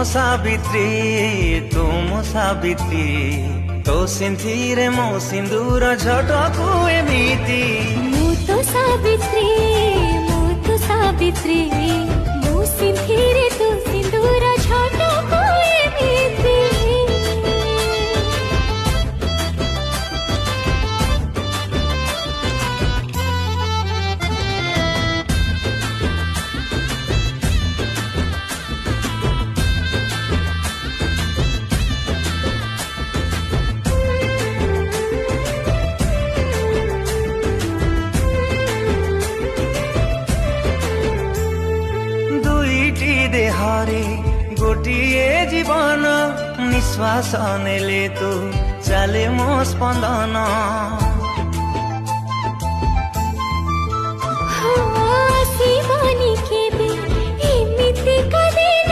ସାବିତ୍ରୀ ତୁ ମୋ ସାବିତ୍ରୀ ତୋ ସିନ୍ଥିରେ ମୋ ସିନ୍ଦୁର ଝଟକୁ ଏମିତି। ମୁଁ ତ ସାବିତ୍ରୀ ମୋ ସିନ୍ଥିରେ ତୋ ସିନ୍ଦୁର ଝଟକୁ ଏମିତି। ଦେହରେ ଗୋଟିଏ ଜୀବନ ନିଶ୍ୱାସ ନେଲେ ତୁ ଚାଲେ ମୋ ସ୍ପନ୍ଦନ। ଆସିବନି କେବେ ଏମିତି